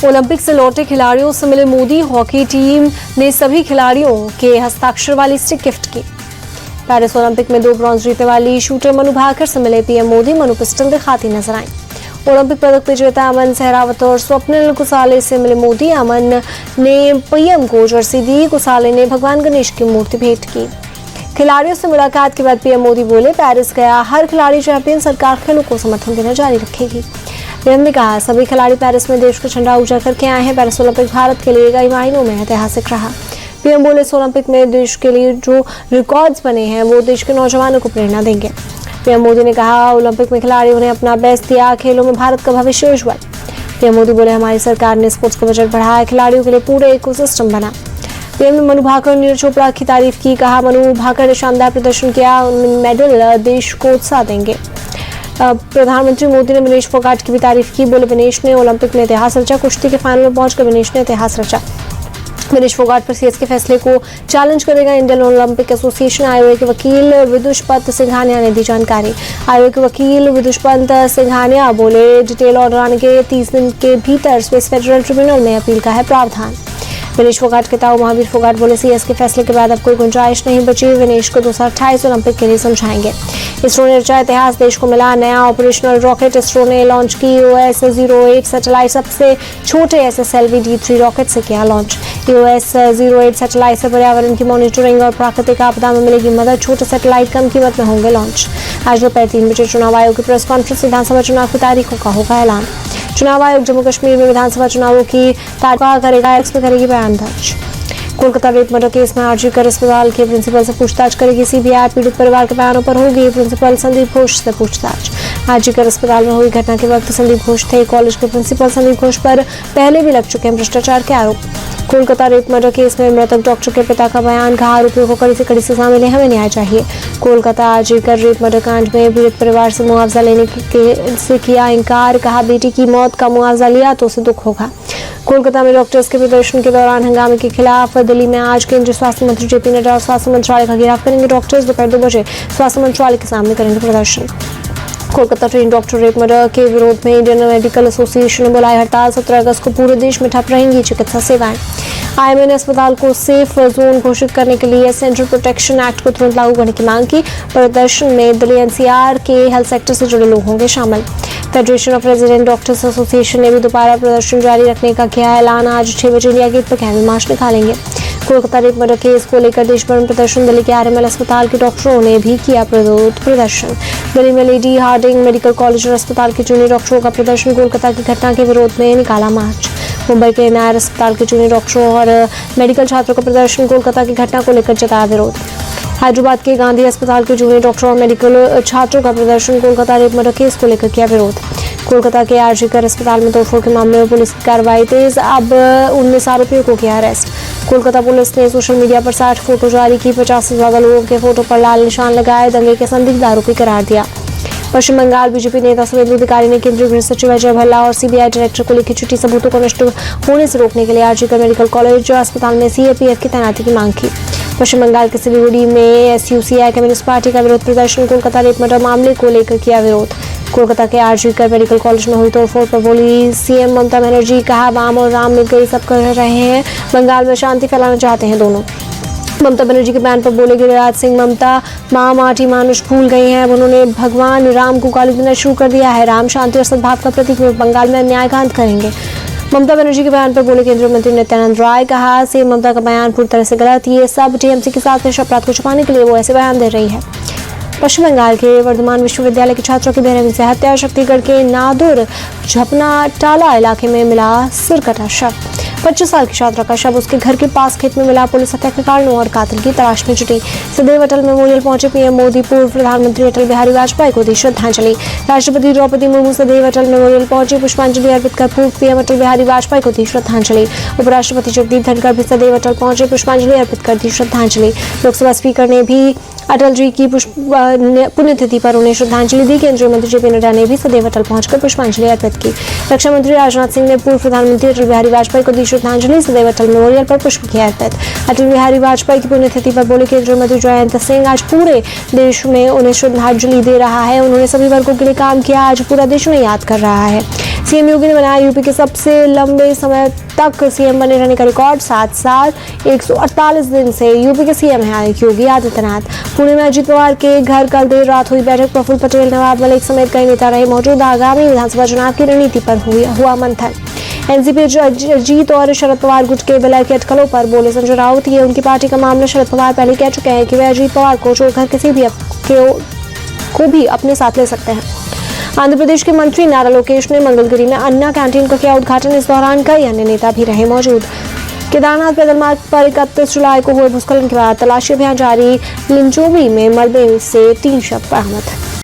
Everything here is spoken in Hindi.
ओलंपिक से लौटे खिलाड़ियों से मिले मोदी। हॉकी टीम ने सभी खिलाड़ियों के हस्ताक्षर वाली स्टिक गिफ्ट की। पेरिस ओलंपिक में 2 ब्रॉन्ज जीतने वाली शूटर मनु भाकर से मिले पीएम मोदी। मनु पिस्टल दिखाती नजर आई। ओलंपिक पदक विजेता अमन सहरावत और स्वप्निल कुसाले से मिले मोदी। अमन ने पीएम को जर्सी दी, कुसाले ने भगवान गणेश की मूर्ति भेंट की। खिलाड़ियों से मुलाकात के बाद पीएम मोदी बोले, पेरिस गया हर खिलाड़ी चैंपियन, सरकार खेलों को समर्थन देना जारी रखेगी। पीएम ने कहा, सभी खिलाड़ी पेरिस में देश का झंडा ऊंचा करके आए हैं। पेरिस ओलंपिक भारत के लिए कई मायनों में ऐतिहासिक रहा। पीएम बोले, इस ओलंपिक में देश के लिए जो रिकॉर्ड्स बने हैं वो देश के नौजवानों को प्रेरणा देंगे। पीएम मोदी ने कहा, ओलंपिक में खिलाड़ियों ने अपना बेस्ट दिया, खेलों में भारत का भविष्य उज्जवल। पीएम मोदी बोले, हमारी सरकार ने स्पोर्ट्स का बजट बढ़ाया, खिलाड़ियों के लिए पूरे इकोसिस्टम बना। पीएम ने मनु भाकर और नीरज चोपड़ा की तारीफ की। कहा, मनु भाकर ने शानदार प्रदर्शन किया, मेडल देश को उत्साह देंगे। प्रधानमंत्री मोदी ने विनेश फोगाट की भी तारीफ की। बोले, विनेश ने ओलंपिक में इतिहास रचा, कुश्ती के फाइनल में पहुंचकर विनेश ने इतिहास रचा। विनेश फोगाट पर सीएस के फैसले को चैलेंज करेगा इंडियन ओलंपिक एसोसिएशन। आयोग के वकील विदुषपंत सिंघानिया ने दी जानकारी। आयोग के वकील विदुषपंत सिंघानिया बोले, डिटेल ऑर्डर आने के 30 दिन के भीतर स्विस फेडरल ट्रिब्यूनल में अपील का है प्रावधान। विनेश फोगाट के ताऊ महावीर फोगाट बोले, सीएस के फैसले के बाद अब कोई गुंजाइश नहीं बची। विनेश को 2028 ओलंपिक के लिए समझाएंगे। इसरो ने रचा इतिहास, देश को मिला नया ऑपरेशनल रॉकेट। इसरो ने लॉन्च की EOS-08 सैटेलाइट, सबसे छोटे SSLV D3 रॉकेट से किया लॉन्च। EOS-08 सैटेलाइट से पर्यावरण की मॉनिटरिंग और प्राकृतिक आपदा में मिलेगी मदद। छोटे सैटेलाइट कम कीमत में होंगे लॉन्च। आज दोपहर 3 बजे चुनाव आयोग की प्रेस कॉन्फ्रेंस, विधानसभा चुनाव की तारीखों का होगा ऐलान। चुनाव आयोग जम्मू कश्मीर में विधानसभा चुनावों की तारीख करेगा, एक्स में करेगी बयान दर्ज। कोलकाता रेप मर्डर केस में आरजीकर अस्पताल के प्रिंसिपल से पूछताछ करेगी सीबीआई। पीड़ित परिवार के बयानों पर होगी प्रिंसिपल संदीप घोष से पूछताछ। आरजीकर अस्पताल में हुई घटना के वक्त संदीप घोष थे। कॉलेज के प्रिंसिपल संदीप घोष पर पहले भी लग चुके हैं भ्रष्टाचार के आरोप। कोलकाता रेप मर्डर केस में मृतक डॉक्टर के पिता का बयान। कहा, आरोपियों को कड़ी से कड़ी सजा मिले, हमें न्याय चाहिए। कोलकाता आरजीकर रेप मर्डर कांड में पीड़ित परिवार से मुआवजा लेने से किया इनकार। कहा, बेटी की मौत का मुआवजा लिया तो उसे दुख होगा। कोलकाता में डॉक्टर्स के प्रदर्शन के दौरान हंगामे के खिलाफ दिल्ली में आज केंद्रीय स्वास्थ्य मंत्री जेपी नड्डा और स्वास्थ्य मंत्रालय का घेराव करेंगे। डॉक्टर्स दोपहर 2 बजे स्वास्थ्य मंत्रालय के सामने करेंगे प्रदर्शन। Kolkata train doctor rape murder के विरोध में इंडियन मेडिकल एसोसिएशन ने बुलाई हड़ताल। 17 अगस्त को पूरे देश में ठप रहेंगी चिकित्सा सेवाएं। IMA ने अस्पताल को सेफ जोन घोषित करने के लिए सेंट्रल प्रोटेक्शन एक्ट को तुरंत लागू करने की मांग की। प्रदर्शन में दिल्ली NCR के हेल्थ सेक्टर से जुड़े लोग होंगे शामिल। Federation of resident doctors association ने भी दोबारा प्रदर्शन जारी रखने का किया ऐलान। आज 6 बजे इंडिया गेट पर कैंडल मार्च निकालेंगे। कोलकाता रेप मर्डर केस को लेकर देश भर में प्रदर्शन। दिल्ली के RML अस्पताल के डॉक्टरों ने भी किया विरोध प्रदर्शन। दिल्ली में लेडी हार्डिंग मेडिकल कॉलेज और अस्पताल के जूनियर डॉक्टरों का प्रदर्शन। कोलकाता की घटना के विरोध में निकाला मार्च। मुंबई के नायर अस्पताल के जूनियर डॉक्टरों और मेडिकल छात्रों का प्रदर्शन। कोलकाता की घटना को लेकर जताया विरोध। हैदराबाद के गांधी अस्पताल के जूनियर डॉक्टरों और मेडिकल छात्रों का प्रदर्शन। कोलकाता रेप मर्डर केस को लेकर किया विरोध। कोलकाता के आरजीकर अस्पताल में तोड़फोड़ के मामले में पुलिस की कार्रवाई तेज। अब 19 आरोपियों को किया अरेस्ट। कोलकाता पुलिस ने सोशल मीडिया पर 60 फोटो जारी की। 50 से ज्यादा लोगों के फोटो पर लाल निशान लगाए। दंगे के संदिग्ध आरोपी करार दिया। पश्चिम बंगाल बीजेपी नेता सुवेंदु अधिकारी ने केंद्रीय गृह सचिव अजय भल्ला और सीबीआई डायरेक्टर को लिखी चिट्ठी सबूतों को नष्ट होने से रोकने के लिए आरजीकर मेडिकल कॉलेज अस्पताल में CAPF की तैनाती की मांग की। पश्चिम बंगाल के सिलीगुड़ी में SUCI कम्युनिस्ट पार्टी का विरोध प्रदर्शन। कोलकाता रेप मर्डर मामले को लेकर किया विरोध। कोलकाता के आरजीकर मेडिकल कॉलेज में हुई तोड़फोड़ पर बोली CM ममता बनर्जी। कहा, वाम और राम मिलकर ये सब कर रहे हैं, बंगाल में शांति फैलाना चाहते हैं दोनों। ममता बनर्जी के बयान पर बोले गिरिराज सिंह, ममता माँ माटी मानुष भूल गई हैं। उन्होंने भगवान राम को गाली देना शुरू कर दिया है। राम शांति और सद्भाव का प्रतीक, में बंगाल में अन्याय का अंत करेंगे। ममता बनर्जी के बयान पर बोले केंद्रीय मंत्री नित्यानंद राय। कहा, CM ममता का बयान पूरी तरह से गलत। ये सब TMC के साथ पेश अपराध को छुपाने के लिए वो ऐसे बयान दे रही है। पश्चिम बंगाल के वर्धमान विश्वविद्यालय के छात्रों की बेरहमी से हत्या। छत्तीसगढ़ के नादुर झपना टाला इलाके में मिला सिरकटा शव। 25 साल की छात्रा का शव उसके घर के पास खेत में मिला। पुलिस हत्या के कारणों और कातिल की तलाश में जुटी। सदैव अटल मेमोरियल पहुंचे पीएम मोदी। पूर्व प्रधानमंत्री अटल बिहारी वाजपेयी को दी श्रद्धांजलि। राष्ट्रपति द्रौपदी मुर्मू सदैव अटल मेमोरियल पहुंचे। पुष्पांजलि अर्पित कर पूर्व पीएम अटल बिहारी वाजपेयी को दी श्रद्धांजलि। उपराष्ट्रपति जगदीप धनखड़ भी सदैव अटल पहुंचे। पुष्पांजलि अर्पित कर दी श्रद्धांजलि। लोकसभा स्पीकर ने भी अटल जी की पुण्यतिथि पर उन्हें श्रद्धांजलि दी। केंद्रीय मंत्री जेपी नड्डा ने भी सदैव अटल पहुंचकर पुष्पांजलि अर्पित की। रक्षा मंत्री राजनाथ सिंह ने पूर्व प्रधानमंत्री अटल बिहारी वाजपेयी को दी श्रद्धांजलि सदैव अटल मेमोरियल पर पुष्प किया अर्पित। अटल बिहारी वाजपेयी की पुण्यतिथि पर बोले केंद्रीय मंत्री जयंत सिंह, आज पूरे देश में उन्हें श्रद्धांजलि दे रहा है। उन्होंने सभी वर्गों के लिए काम किया, आज पूरा देश उन्हें याद कर रहा है। सीएम योगी ने बनाया यूपी के सबसे लंबे समय तक सीएम बने रहने का रिकॉर्ड। 7 साल 148 दिन से यूपी के सीएम हैं योगी आदित्यनाथ। पुणे में अजीत पवार के घर कल देर रात हुई बैठक। प्रफुल्ल पटेल, नवाब मलिक समेत कई नेता रहे मौजूद। आगामी विधानसभा चुनाव की रणनीति पर हुआ मंथन। एनसीपी अजीत और शरद पवार गुट के विलय की अटकलों पर बोले संजय राउत, ये उनकी पार्टी का मामला। शरद पवार पहले कह चुके हैं कि वे अजीत पवार को छोड़कर किसी भी को भी अपने साथ ले सकते हैं। आंध्र प्रदेश के मंत्री नारा लोकेश ने मंगलगिरी में अन्ना कैंटीन का किया उद्घाटन। इस दौरान कई अन्य नेता भी रहे मौजूद। केदारनाथ पैदल मार्ग पर 31 जुलाई को हुए भूस्खलन के बाद तलाशी अभियान जारी। लिंचोबी में मलबे से 3 शव बरामद।